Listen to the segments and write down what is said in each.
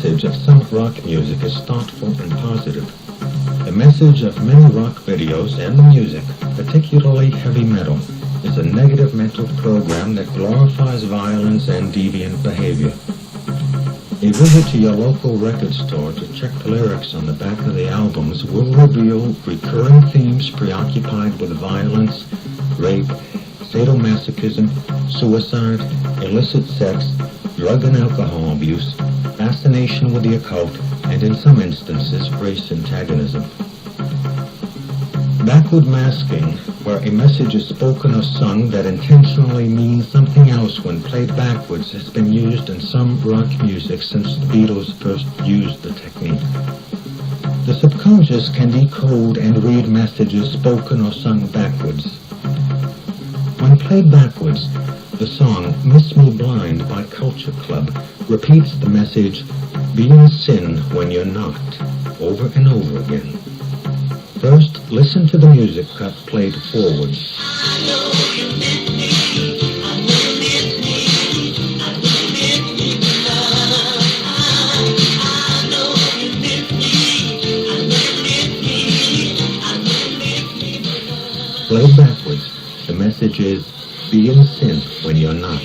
message of some rock music is thoughtful and positive. The message of many rock videos and the music, particularly heavy metal, is a negative mental program that glorifies violence and deviant behavior. A visit to your local record store to check the lyrics on the back of the albums will reveal recurring themes preoccupied with violence, rape, sadomasochism, suicide, illicit sex, drug and alcohol abuse, fascination with the occult, and in some instances, race antagonism. Backward masking, where a message is spoken or sung that intentionally means something else when played backwards, has been used in some rock music since the Beatles first used the technique. The subconscious can decode and read messages spoken or sung backwards. When played backwards, the song Miss Me Blind by Culture Club repeats the message, "Be in sin when you're not," over and over again. First, listen to the music cut played forwards. Played backwards, the message is, "Be in sin when you're not."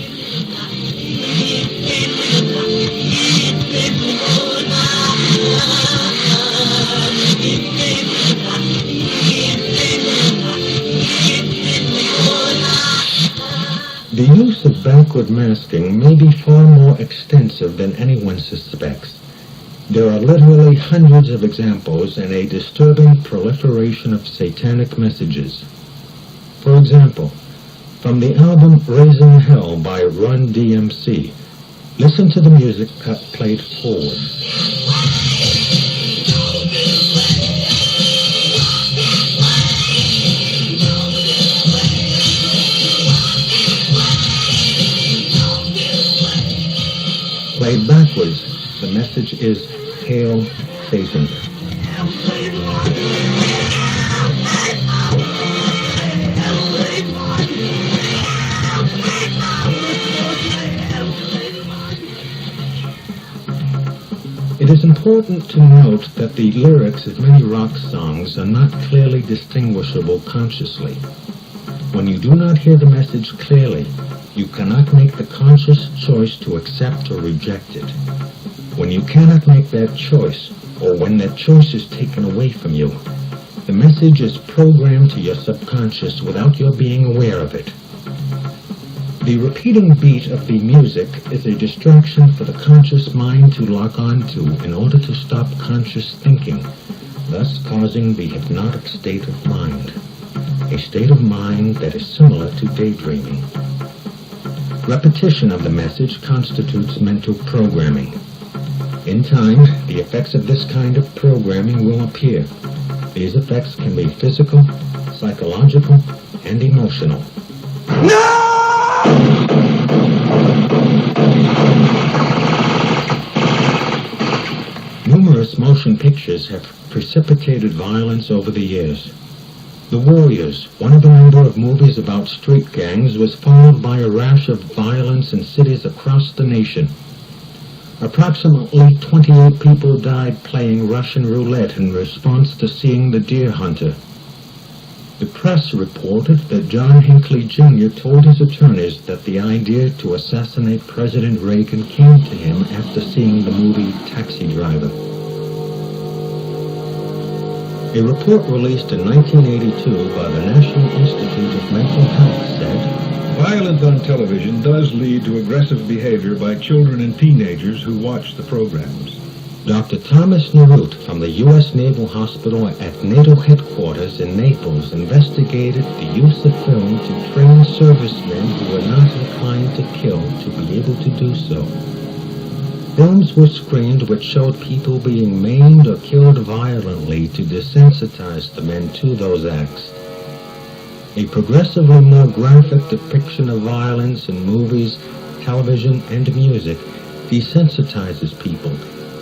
The use of backward masking may be far more extensive than anyone suspects. There are literally hundreds of examples and a disturbing proliferation of satanic messages. For example, from the album Raising Hell by Run DMC, listen to the music cut played forward. Played backwards, the message is, "Hail Satan." It is important to note that the lyrics of many rock songs are not clearly distinguishable consciously. When you do not hear the message clearly, you cannot make the conscious choice to accept or reject it. When you cannot make that choice, or when that choice is taken away from you, the message is programmed to your subconscious without your being aware of it. The repeating beat of the music is a distraction for the conscious mind to lock onto in order to stop conscious thinking, thus causing the hypnotic state of mind, a state of mind that is similar to daydreaming. Repetition of the message constitutes mental programming. In time, the effects of this kind of programming will appear. These effects can be physical, psychological, and emotional. No! Numerous motion pictures have precipitated violence over the years. The Warriors, one of a number of movies about street gangs, was followed by a rash of violence in cities across the nation. Approximately 28 people died playing Russian roulette in response to seeing The Deer Hunter. The press reported that John Hinckley Jr. told his attorneys that the idea to assassinate President Reagan came to him after seeing the movie Taxi Driver. A report released in 1982 by the National Institute of Mental Health said, "Violence on television does lead to aggressive behavior by children and teenagers who watch the programs." Dr. Thomas Narut from the U.S. Naval Hospital at NATO headquarters in Naples investigated the use of film to train servicemen who were not inclined to kill to be able to do so. Films were screened which showed people being maimed or killed violently to desensitize the men to those acts. A progressively more graphic depiction of violence in movies, television, and music desensitizes people,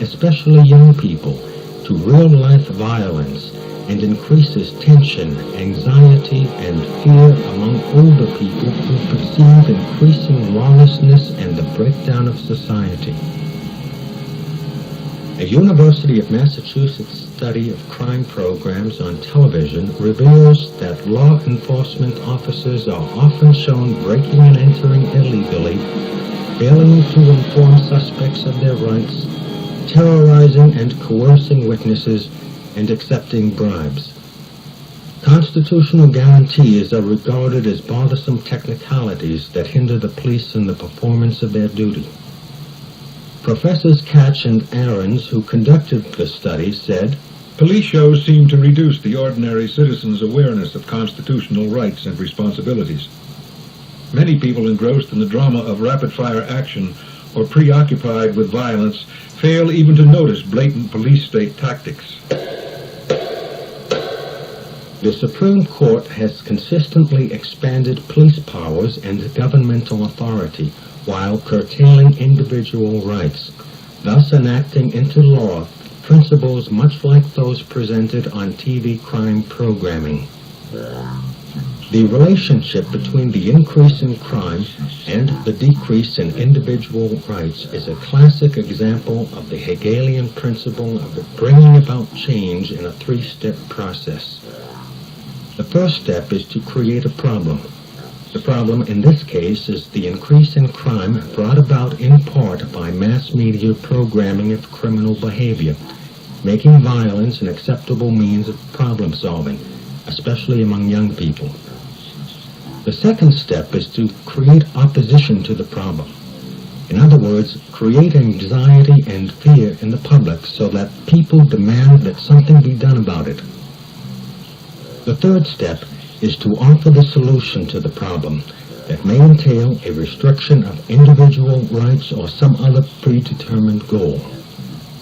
especially young people, to real-life violence and increases tension, anxiety, and fear among older people who perceive increasing lawlessness and the breakdown of society. A University of Massachusetts study of crime programs on television reveals that law enforcement officers are often shown breaking and entering illegally, failing to inform suspects of their rights, terrorizing and coercing witnesses, and accepting bribes. Constitutional guarantees are regarded as bothersome technicalities that hinder the police in the performance of their duty. Professors Catch and Ahrens, who conducted the study, said, Police shows seem to reduce the ordinary citizen's awareness of constitutional rights and responsibilities. Many people engrossed in the drama of rapid-fire action or preoccupied with violence fail even to notice blatant police-state tactics. The Supreme Court has consistently expanded police powers and governmental authority while curtailing individual rights, thus enacting into law principles much like those presented on TV crime programming. The relationship between the increase in crime and the decrease in individual rights is a classic example of the Hegelian principle of bringing about change in a three-step process. The first step is to create a problem. The problem in this case is the increase in crime brought about in part by mass media programming of criminal behavior, making violence an acceptable means of problem solving, especially among young people. The second step is to create opposition to the problem. In other words, create anxiety and fear in the public so that people demand that something be done about it. The third step is to offer the solution to the problem that may entail a restriction of individual rights or some other predetermined goal,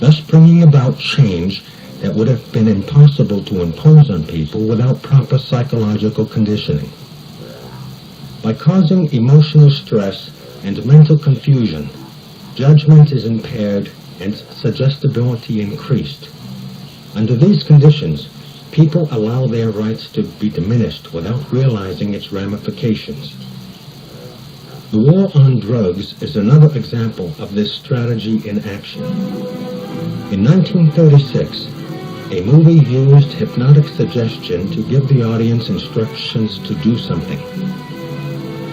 thus bringing about change that would have been impossible to impose on people without proper psychological conditioning. By causing emotional stress and mental confusion, judgment is impaired and suggestibility increased. Under these conditions, people allow their rights to be diminished without realizing its ramifications. The war on drugs is another example of this strategy in action. In 1936, a movie used hypnotic suggestion to give the audience instructions to do something.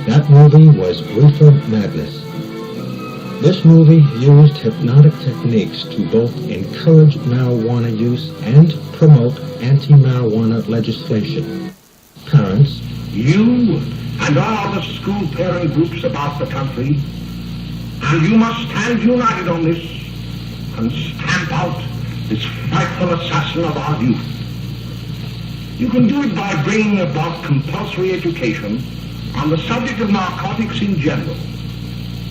That movie was Reefer Madness. This movie used hypnotic techniques to both encourage marijuana use and promote anti-marijuana legislation. Parents, you and all other school parent groups about the country, and you must stand united on this and stamp out this frightful assassin of our youth. You can do it by bringing about compulsory education on the subject of narcotics in general,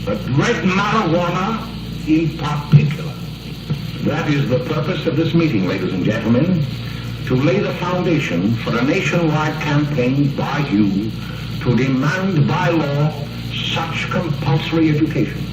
but red marijuana in particular. That is the purpose of this meeting, ladies and gentlemen, to lay the foundation for a nationwide campaign by you to demand by law such compulsory education.